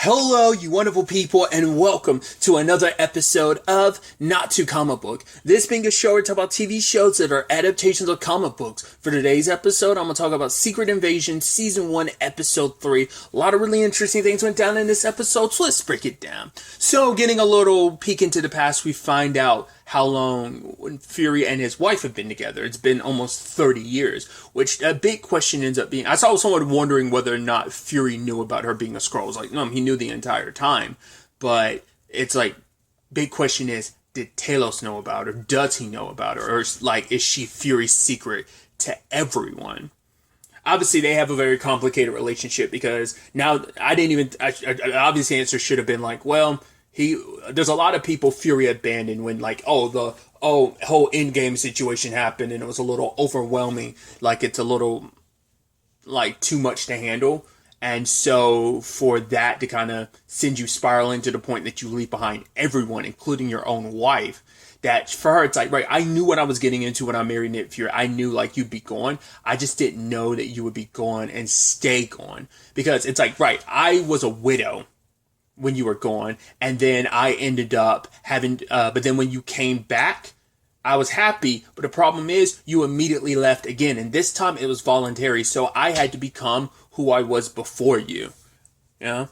Hello, you wonderful people, and welcome to another episode of Not Too Comic Book. This being a show where we talk about TV shows that are adaptations of comic books. For today's episode, I'm going to talk about Secret Invasion Season 1, Episode 3. A lot of really interesting things went down in this episode, so let's break it down. So, getting a little peek into the past, we find out how long Fury and his wife have been together. It's been almost 30 years, which a big question ends up being, I saw someone wondering whether or not Fury knew about her being a Skrull. I was like, no, he knew the entire time. But it's like, big question is, did Talos know about her? Does he know about her? Or is she Fury's secret to everyone? Obviously, they have a very complicated relationship because now, the obvious answer should have been like, well, there's a lot of people Fury abandoned when the whole Endgame situation happened and it was a little overwhelming, like it's a little like too much to handle. And so for that to kind of send you spiraling to the point that you leave behind everyone, including your own wife, that for her, it's like, right, I knew what I was getting into when I married Nick Fury. I knew like you'd be gone. I just didn't know that you would be gone and stay gone, because it's like, right, I was a widow when you were gone, and then I ended up having, but then when you came back, I was happy, but the problem is you immediately left again, and this time it was voluntary, so I had to become who I was before you, you know?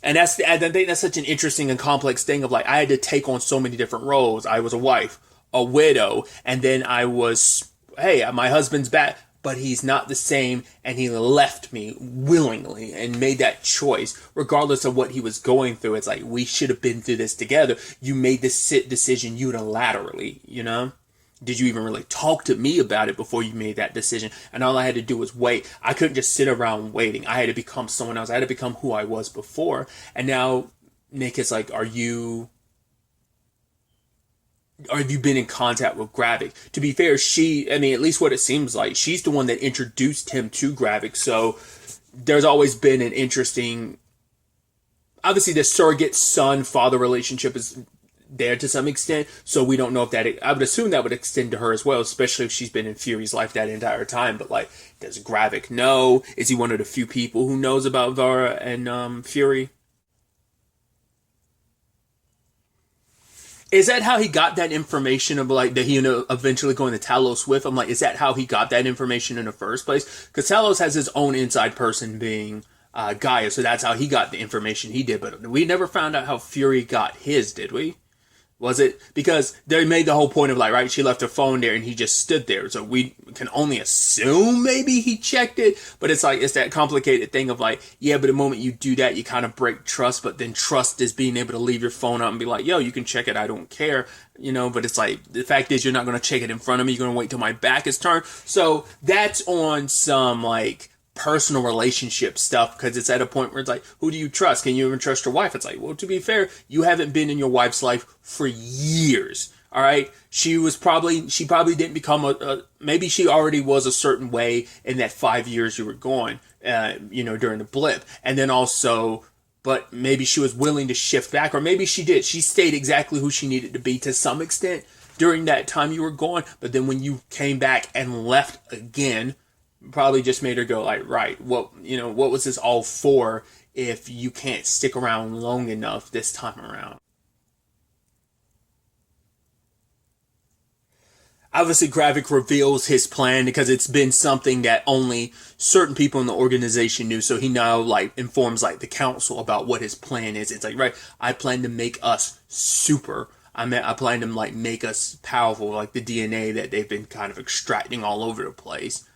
And I think that's such an interesting and complex thing of like, I had to take on so many different roles. I was a wife, a widow, and then I was, hey, my husband's back, but he's not the same, and he left me willingly and made that choice, regardless of what he was going through. It's like, we should have been through this together. You made this decision unilaterally, you know? Did you even really talk to me about it before you made that decision? And all I had to do was wait. I couldn't just sit around waiting. I had to become someone else. I had to become who I was before. And now Nick is like, have you been in contact with Gravik? To be fair, at least what it seems like, she's the one that introduced him to Gravik. So there's always been an interesting, obviously the surrogate son-father relationship is there to some extent. So we don't know if I would assume that would extend to her as well, especially if she's been in Fury's life that entire time. But like, does Gravik know? Is he one of the few people who knows about Vara and Fury? Is that how he got that information of like that he eventually going to Talos with? I'm like, is that how he got that information in the first place? Because Talos has his own inside person being Gaia, so that's how he got the information he did. But we never found out how Fury got his, did we? Was it because they made the whole point of like, right, she left her phone there and he just stood there. So we can only assume maybe he checked it, but it's like, it's that complicated thing of like, yeah, but the moment you do that, you kind of break trust, but then trust is being able to leave your phone out and be like, yo, you can check it. I don't care, you know, but it's like, the fact is you're not going to check it in front of me. You're going to wait till my back is turned. So that's on some like personal relationship stuff, because it's at a point where it's like, who do you trust? Can you even trust your wife? It's like, well, to be fair, you haven't been in your wife's life for years. All right, she probably didn't become maybe she already was a certain way in that 5 years you were gone, during the blip, and then also, but maybe she was willing to shift back, or maybe she did. She stayed exactly who she needed to be to some extent during that time you were gone, but then when you came back and left again, probably just made her go like, right, what was this all for if you can't stick around long enough this time around? Obviously, Gravik reveals his plan because it's been something that only certain people in the organization knew. So he now like informs like the council about what his plan is. It's like, right, I plan to make us super. I plan to like make us powerful, like the DNA that they've been kind of extracting all over the place.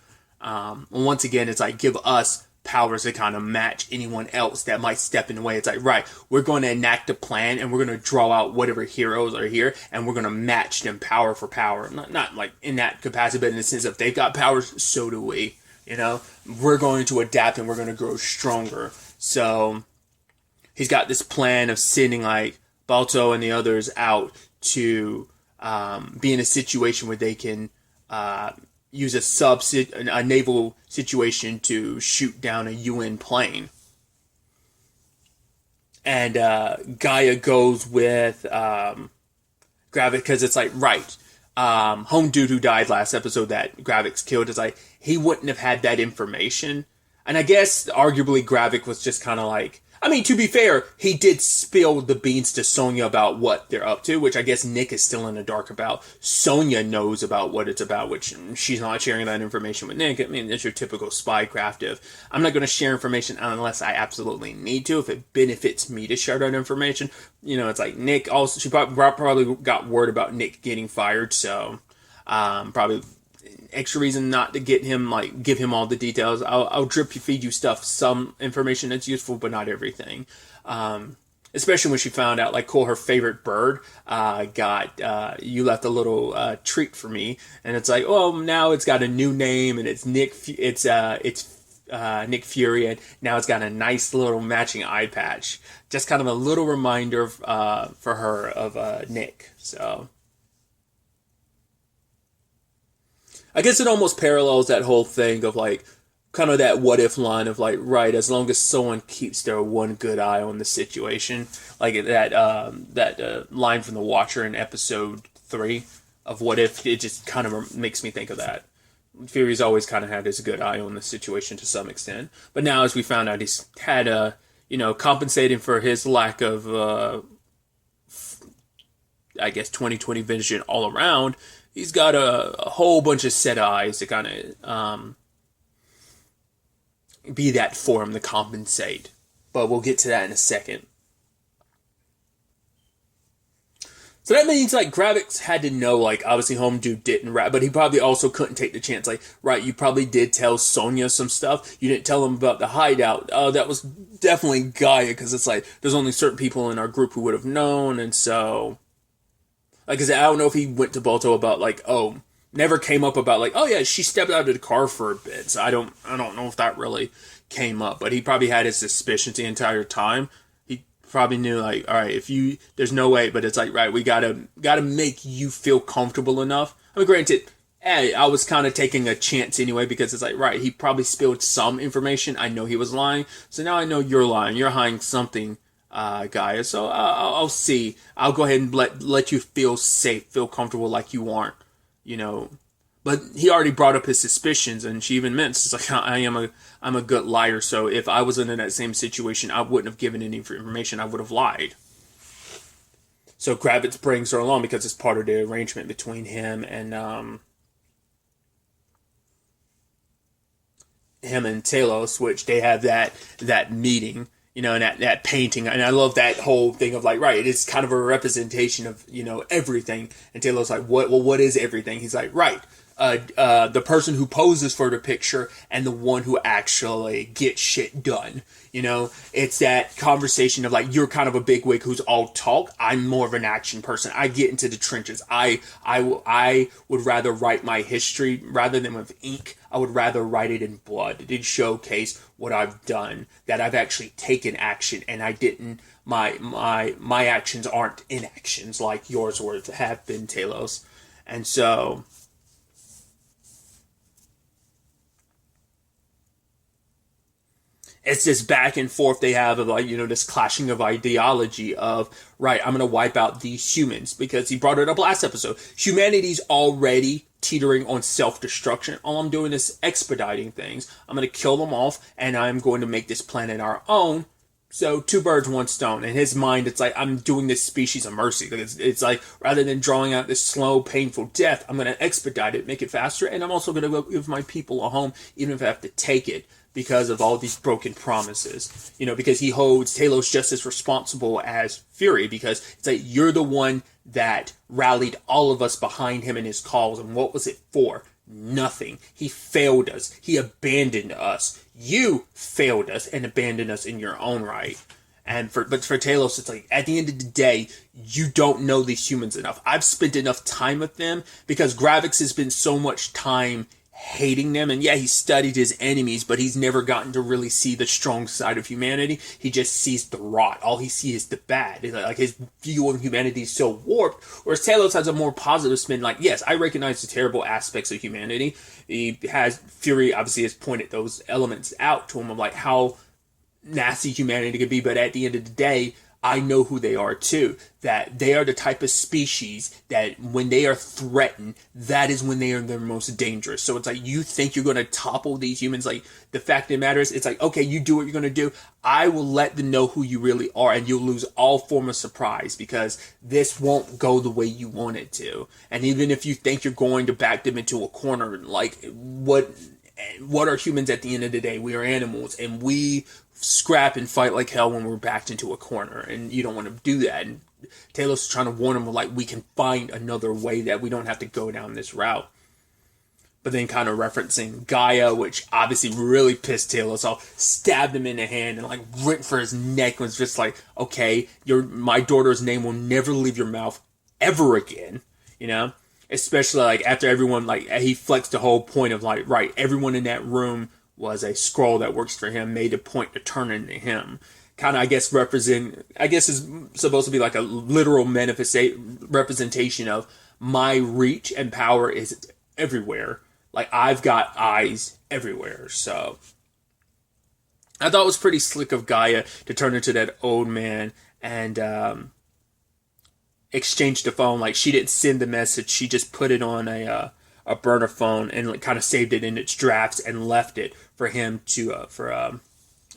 Once again, it's like, give us powers to kind of match anyone else that might step in the way. It's like, right, we're going to enact a plan and we're going to draw out whatever heroes are here and we're going to match them power for power. Not like in that capacity, but in the sense of they've got powers, so do we. You know, we're going to adapt and we're going to grow stronger. So he's got this plan of sending like Balto and the others out to be in a situation where they can use a naval situation to shoot down a UN plane. And Gaia goes with Gravik because it's like, right, Home Dude who died last episode that Gravik's killed, is like, he wouldn't have had that information And I guess arguably Gravik was just kind of like, I mean, to be fair, he did spill the beans to Sonya about what they're up to, which I guess Nick is still in the dark about. Sonya knows about what it's about, which she's not sharing that information with Nick. I mean, it's your typical spycraft of, I'm not going to share information unless I absolutely need to, if it benefits me to share that information. You know, it's like Nick also, she probably got word about Nick getting fired, so probably extra reason not to get him, like, give him all the details. I'll drip feed you stuff, some information that's useful, but not everything. Especially when she found out, like, cool, her favorite bird you left a little treat for me, and it's like, oh, now it's got a new name, and it's Nick Fury, and now it's got a nice little matching eye patch. Just kind of a little reminder for her of Nick. So I guess it almost parallels that whole thing of, like, kind of that what if line of, like, right, as long as someone keeps their one good eye on the situation, like that line from The Watcher in episode 3 of What If. It just kind of makes me think of that. Fury's always kind of had his good eye on the situation to some extent, but now, as we found out, he's had compensating for his lack of I guess 2020 vision all around. He's got a whole bunch of set eyes to kind of be that for him to compensate. But we'll get to that in a second. So that means, like, Gravik had to know, like, obviously Home Dude didn't rap, but he probably also couldn't take the chance. Like, right, you probably did tell Sonya some stuff. You didn't tell him about the hideout. Oh, that was definitely Gaia, because it's like, there's only certain people in our group who would have known, and so... Like, cause I don't know if he went to Balto about, like, oh, never came up about, like, oh yeah, she stepped out of the car for a bit. So I don't know if that really came up, but he probably had his suspicions the entire time. He probably knew, like, all right, there's no way, but it's like, right, we gotta make you feel comfortable enough. I mean, granted, hey, I was kind of taking a chance anyway, because it's like, right, he probably spilled some information. I know he was lying, so now I know you're lying. You're hiding something. Gaia, so I'll see. I'll go ahead and let you feel safe, feel comfortable, like you aren't, But he already brought up his suspicions, and she even mentions, it's like, I'm a good liar. So if I was in that same situation, I wouldn't have given any information. I would have lied. So Gravik brings her along because it's part of the arrangement between him and Talos, which they have that meeting. And that painting, and I love that whole thing of, like, right, it's kind of a representation of, everything. And Taylor's like, what is everything? He's like, right, the person who poses for the picture and the one who actually gets shit done. It's that conversation of, like, you're kind of a bigwig who's all talk. I'm more of an action person. I get into the trenches. I would rather write my history rather than with ink. I would rather write it in blood. It did showcase what I've done, that I've actually taken action, and I didn't. My actions aren't inactions like yours would have been, Talos. And so, it's this back and forth they have of, like, this clashing of ideology of, right, I'm going to wipe out these humans, because he brought it up last episode. Humanity's already teetering on self-destruction. All I'm doing is expediting things. I'm going to kill them off, and I'm going to make this planet our own. So, two birds, one stone. In his mind, it's like, I'm doing this species a mercy. It's like, rather than drawing out this slow, painful death, I'm going to expedite it, make it faster, and I'm also going to give my people a home, even if I have to take it, because of all these broken promises. Because he holds Talos just as responsible as Fury, because it's like, you're the one that rallied all of us behind him in his cause, and what was it for? Nothing. He failed us. He abandoned us. You failed us and abandoned us in your own right. But for Talos, it's like, at the end of the day, you don't know these humans enough. I've spent enough time with them, because Gravik has been so much time hating them, and yeah, he studied his enemies, but he's never gotten to really see the strong side of humanity. He just sees the rot. All he sees is the bad. Like, his view of humanity is so warped, whereas Talos has a more positive spin. Like, yes, I recognize the terrible aspects of humanity. Fury obviously has pointed those elements out to him of, like, how nasty humanity could be, but at the end of the day, I know who they are too. That they are the type of species that when they are threatened, that is when they are their most dangerous. So it's like, you think you're going to topple these humans. Like, the fact that it matters, it's like, okay, you do what you're going to do. I will let them know who you really are, and you'll lose all form of surprise, because this won't go the way you want it to. And even if you think you're going to back them into a corner, like, what are humans at the end of the day? We are animals, and we scrap and fight like hell when we're backed into a corner, and you don't want to do that. And Talos is trying to warn him, like, we can find another way, that we don't have to go down this route. But then kind of referencing Gaia, which obviously really pissed Talos off, stabbed him in the hand and like went for his neck, was just like, okay, my daughter's name will never leave your mouth ever again, you know? Especially like after everyone, like, he flexed the whole point of like, right, everyone in that room was a scroll that works for him, made a point to turn into him. Kind of, I guess, is supposed to be like a literal representation of my reach and power is everywhere. Like, I've got eyes everywhere. So I thought it was pretty slick of Gaia to turn into that old man and exchange the phone. Like, she didn't send the message, she just put it on a burner phone and like kind of saved it in its drafts and left it for him to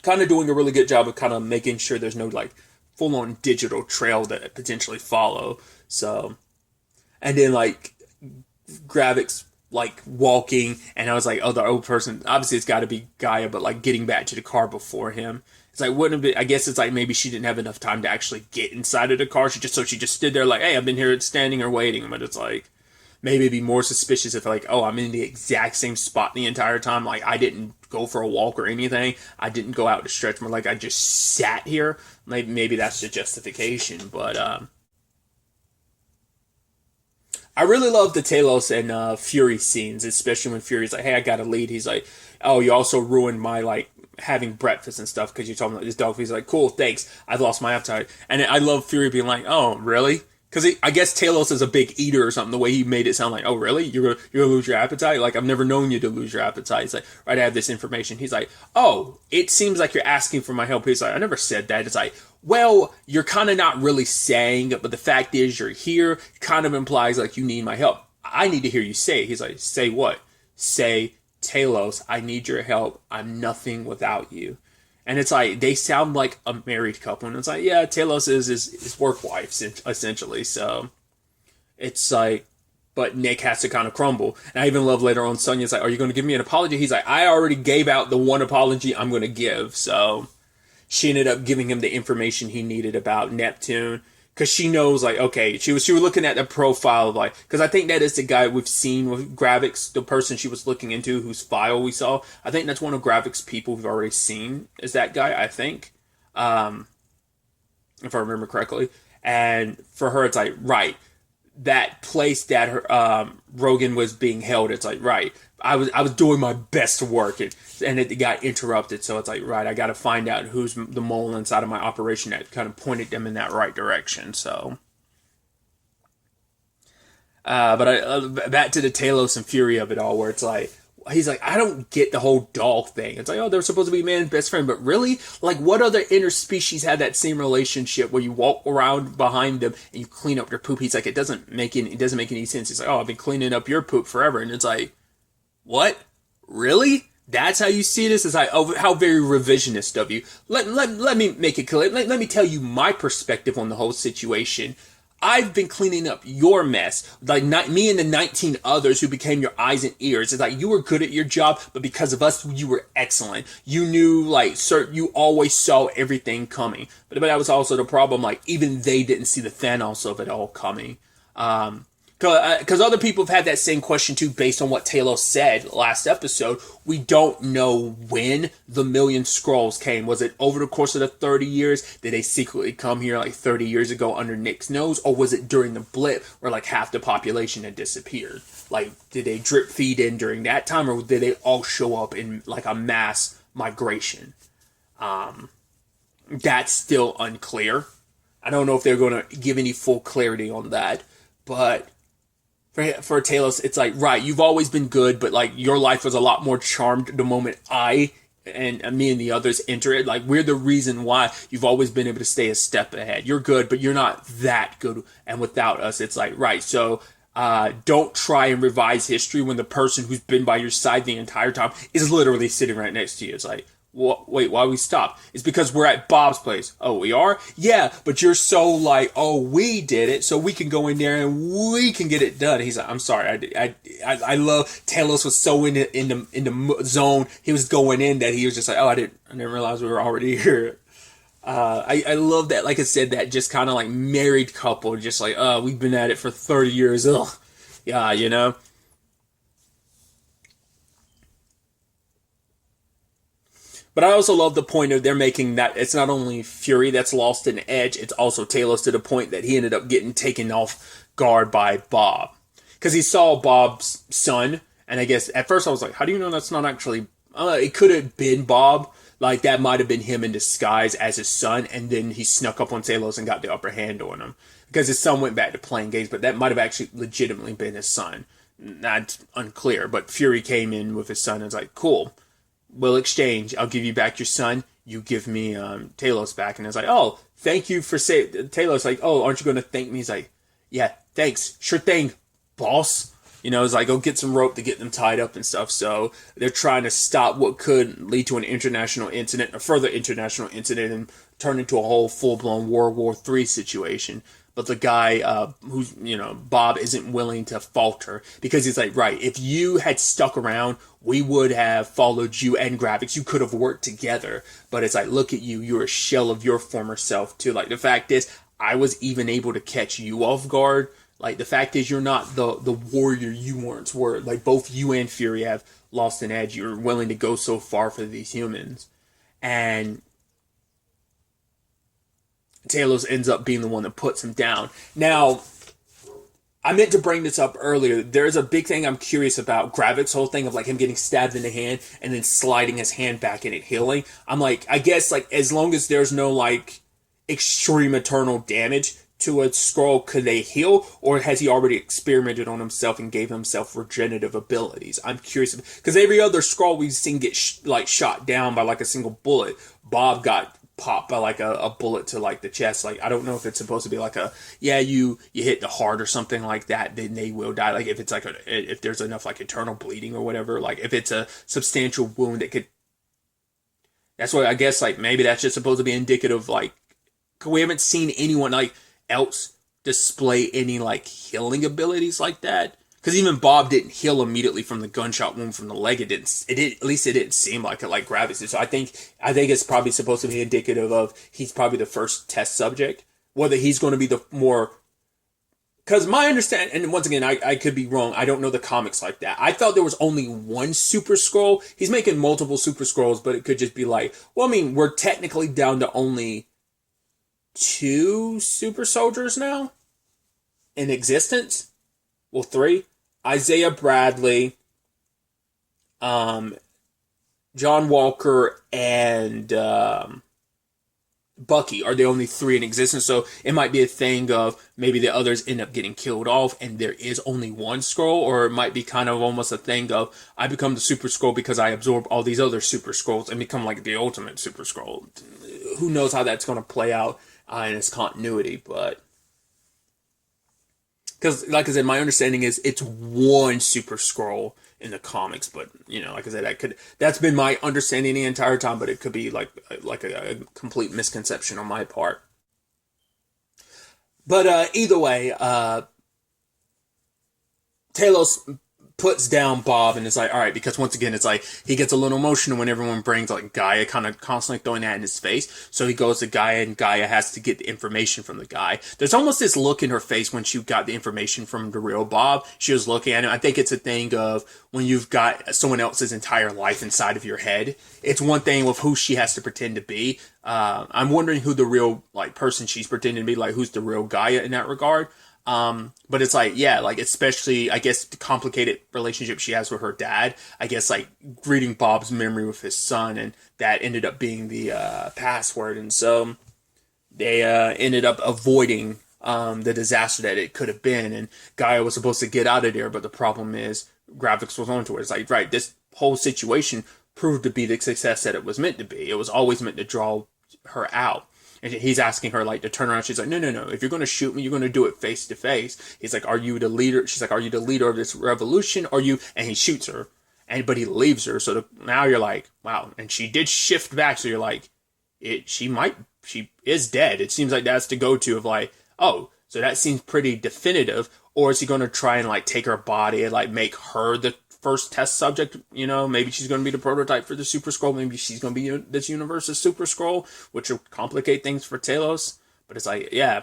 kind of doing a really good job of kind of making sure there's no like full-on digital trail that potentially follow. So, and then like Gravik's like walking, and I was like, oh, the old person, obviously it's got to be Gaia, but like getting back to the car before him. It's like, wouldn't it be, I guess it's like maybe she didn't have enough time to actually get inside of the car. She just stood there like, hey, I've been here standing or waiting. But it's like, maybe it'd be more suspicious if like, oh, I'm in the exact same spot the entire time. Like, I didn't go for a walk or anything. I didn't go out to stretch more. Like, I just sat here. Maybe that's the justification. But I really love the Talos and Fury scenes, especially when Fury's like, hey, I got a lead. He's like, oh, you also ruined my like having breakfast and stuff because you told me this dog. He's like, cool, thanks. I've lost my appetite. And I love Fury being like, oh, really? Because I guess Talos is a big eater or something, the way he made it sound like, oh, really? You're gonna lose your appetite? Like, I've never known you to lose your appetite. It's like, right, I have this information. He's like, oh, it seems like you're asking for my help. He's like, I never said that. It's like, well, you're kind of not really saying it, but the fact is you're here kind of implies like you need my help. I need to hear you say it. He's like, say what? Say, Talos, I need your help. I'm nothing without you. And it's like, they sound like a married couple. And it's like, yeah, Talos is his work wife, essentially. So it's like, but Nick has to kind of crumble. And I even love later on, Sonya's like, are you going to give me an apology? He's like, I already gave out the one apology I'm going to give. So she ended up giving him the information he needed about Neptune. Because she knows, like, okay, she was looking at the profile of, like, because I think that is the guy we've seen with Gravik's, the person she was looking into, whose file we saw. I think that's one of Gravik's people we've already seen, is that guy, I think. If I remember correctly. And for her, it's like, right, that place that her, Rogan was being held, it's like, right, I was doing my best work, and it got interrupted, so it's like, right, I got to find out who's the mole inside of my operation that kind of pointed them in that right direction. So, but back to the Talos and Fury of it all, where it's like, he's like, I don't get the whole dog thing. It's like, oh, they're supposed to be man's best friend, but really, like, what other interspecies have that same relationship where you walk around behind them and you clean up their poop? He's like, it doesn't make any sense. He's like, oh, I've been cleaning up your poop forever, and it's like, what? Really? That's how you see this? It's like, oh, how very revisionist of you. Let me make it clear. Let me tell you my perspective on the whole situation. I've been cleaning up your mess. Like, not me and the 19 others who became your eyes and ears. It's like, you were good at your job, but because of us, you were excellent. You knew, like, sir, you always saw everything coming. But that was also the problem. Like, even they didn't see the Thanos of it all coming. Because other people have had that same question too, based on what Talos said last episode. We don't know when the million scrolls came. Was it over the course of the 30 years? Did they secretly come here like 30 years ago under Nick's nose? Or was it during the blip where like half the population had disappeared? Like, did they drip feed in during that time, or did they all show up in like a mass migration? That's still unclear. I don't know if they're going to give any full clarity on that, but for Talos, it's like, right, you've always been good, but like your life was a lot more charmed the moment I and me and the others enter it, like we're the reason why you've always been able to stay a step ahead. You're good, but you're not that good. And without us, it's like, right. So don't try and revise history when the person who's been by your side the entire time is literally sitting right next to you. It's like, wait, why we stop? It's because we're at Bob's place. Oh, we are? Yeah, but you're so like, oh, we did it, so we can go in there and we can get it done. He's like, I'm sorry, I love Talos was so in the zone. He was going in that he was just like, oh, I didn't realize we were already here. I love that. Like I said, that just kind of like married couple, just like, we've been at it for 30 years. Ugh, yeah, you know. But I also love the point of they're making that it's not only Fury that's lost an edge, it's also Talos to the point that he ended up getting taken off guard by Bob. Because he saw Bob's son, and I guess at first I was like, how do you know that's not actually... it could have been Bob. Like, that might have been him in disguise as his son, and then he snuck up on Talos and got the upper hand on him. Because his son went back to playing games, but that might have actually legitimately been his son. Not unclear, but Fury came in with his son and was like, cool. We'll exchange. I'll give you back your son. You give me Talos back. And it's like, oh, thank you for saying... Talos like, oh, aren't you going to thank me? He's like, yeah, thanks. Sure thing, boss. You know, it's like, go get some rope to get them tied up and stuff. So they're trying to stop what could lead to an international incident, a further international incident, and turn into a whole full-blown World War III situation. But the guy who's, Bob isn't willing to falter because he's like, right, if you had stuck around, we would have followed you and Graphics. You could have worked together. But it's like, look at you. You're a shell of your former self, too. Like, the fact is, I was even able to catch you off guard. Like, the fact is, you're not the warrior you once were. Like, both you and Fury have lost an edge. You're willing to go so far for these humans. And Talos ends up being the one that puts him down. Now, I meant to bring this up earlier. There's a big thing I'm curious about. Gravik's whole thing of like him getting stabbed in the hand and then sliding his hand back and it healing. I'm like, I guess like as long as there's no like extreme eternal damage to a scroll, could they heal? Or has he already experimented on himself and gave himself regenerative abilities? I'm curious because every other scroll we've seen get shot down by like a single bullet. Bob got popped by like a bullet to like the chest. Like, I don't know if it's supposed to be like you hit the heart or something like that, then they will die. Like if it's like if there's enough like internal bleeding or whatever, like if it's a substantial wound that could, that's what I guess like maybe that's just supposed to be indicative. Like, we haven't seen anyone like else display any like healing abilities like that. Because even Bob didn't heal immediately from the gunshot wound from the leg. At least it didn't seem like it, like Gravis did. So I think it's probably supposed to be indicative of he's probably the first test subject. Whether he's going to be the more... Because my understanding, and once again, I could be wrong. I don't know the comics like that. I thought there was only one Super Skrull. He's making multiple Super Skrulls, but it could just be like... Well, I mean, we're technically down to only 2 super soldiers now in existence. Well, 3. Isaiah Bradley, John Walker, and Bucky are the only 3 in existence. So it might be a thing of maybe the others end up getting killed off and there is only one Skrull. Or it might be kind of almost a thing of I become the Super Skrull because I absorb all these other Super Skrulls and become like the ultimate Super Skrull. Who knows how that's going to play out in its continuity, but... Because, like I said, my understanding is it's one Super Skrull in the comics, but, like I said, that's been my understanding the entire time, but it could be like a complete misconception on my part. But either way, Talos puts down Bob and is like, all right, because once again, it's like he gets a little emotional when everyone brings like Gaia kind of constantly throwing that in his face. So he goes to Gaia and Gaia has to get the information from the guy. There's almost this look in her face when she got the information from the real Bob. She was looking at him. I think it's a thing of when you've got someone else's entire life inside of your head. It's one thing with who she has to pretend to be. I'm wondering who the real like person she's pretending to be, like who's the real Gaia in that regard. But it's like, yeah, like, especially, I guess, the complicated relationship she has with her dad, I guess, like, reading Bob's memory with his son, and that ended up being the, password, and so they, ended up avoiding, the disaster that it could have been, and Gaia was supposed to get out of there, but the problem is, Graphics was onto it. It's like, right, this whole situation proved to be the success that it was meant to be. It was always meant to draw her out. And he's asking her like to turn around. She's like, no. If you're going to shoot me, you're going to do it face to face. He's like, are you the leader? She's like, are you the leader of this revolution? Are you? And he shoots her. But he leaves her. So now you're like, wow. And she did shift back. So you're like, she is dead. It seems like that's the go-to of like, oh, so that seems pretty definitive. Or is he going to try and like take her body and like make her the first test subject? You know, maybe she's going to be the prototype for the Super Skrull. Maybe she's going to be this universe's Super Skrull, which will complicate things for Talos. But it's like, yeah,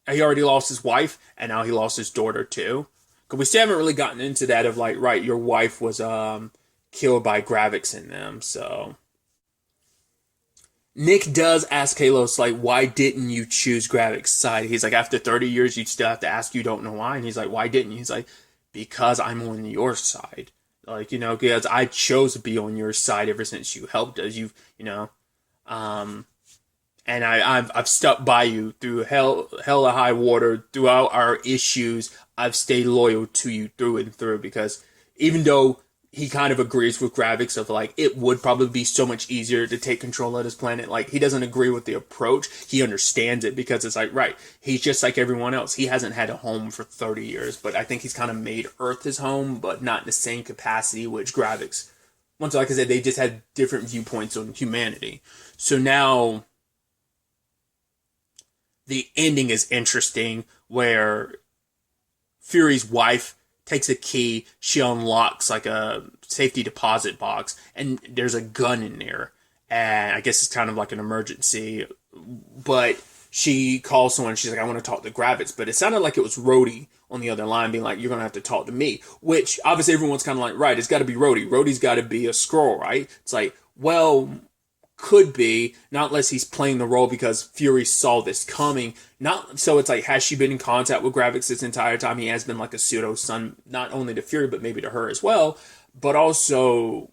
he already lost his wife, and now he lost his daughter too. Because we still haven't really gotten into that of like, right, your wife was killed by Gravix in them. So Nick does ask Talos, like, why didn't you choose Gravix's side? He's like, after 30 years, you'd still have to ask, you don't know why. And he's like, why didn't you? He's like, because I'm on your side. Like, you know, because I chose to be on your side ever since you helped us. You know, and I've stuck by you through hell or high water, throughout our issues. I've stayed loyal to you through and through, because even though he kind of agrees with Gravix of like, it would probably be so much easier to take control of this planet. Like, he doesn't agree with the approach. He understands it, because it's like, right, he's just like everyone else. He hasn't had a home for 30 years, but I think he's kind of made Earth his home, but not in the same capacity, which Gravix, once, like I said, they just had different viewpoints on humanity. So now the ending is interesting, where Fury's wife takes a key, she unlocks like a safety deposit box, and there's a gun in there. And I guess it's kind of like an emergency, but she calls someone, she's like, I want to talk to Gravix. But it sounded like it was Rhodey on the other line being like, you're going to have to talk to me. Which, obviously, everyone's kind of like, right, it's got to be Rhodey. Rhodey's got to be a Skrull, right? It's like, well, could be, not unless he's playing the role because Fury saw this coming. Not so it's like, has she been in contact with Gravix this entire time? He has been like a pseudo son, not only to Fury, but maybe to her as well. But also,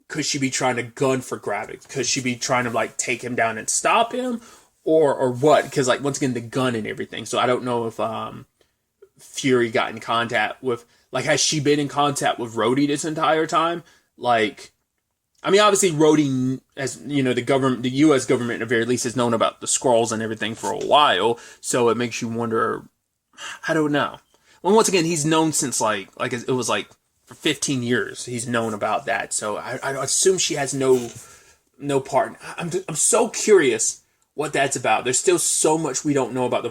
could she be trying to gun for Gravix? Could she be trying to like take him down and stop him? Or what? Because like, once again, the gun and everything. So I don't know if Fury got in contact with, like, has she been in contact with Rhodey this entire time? Like, I mean, obviously, Rhodey, as you know, the U.S. government, at the very least, has known about the Skrulls and everything for a while. So it makes you wonder. I don't know. Well, once again, he's known since like it was like for 15 years. He's known about that. So I assume she has no part. I'm so curious what that's about. There's still so much we don't know about the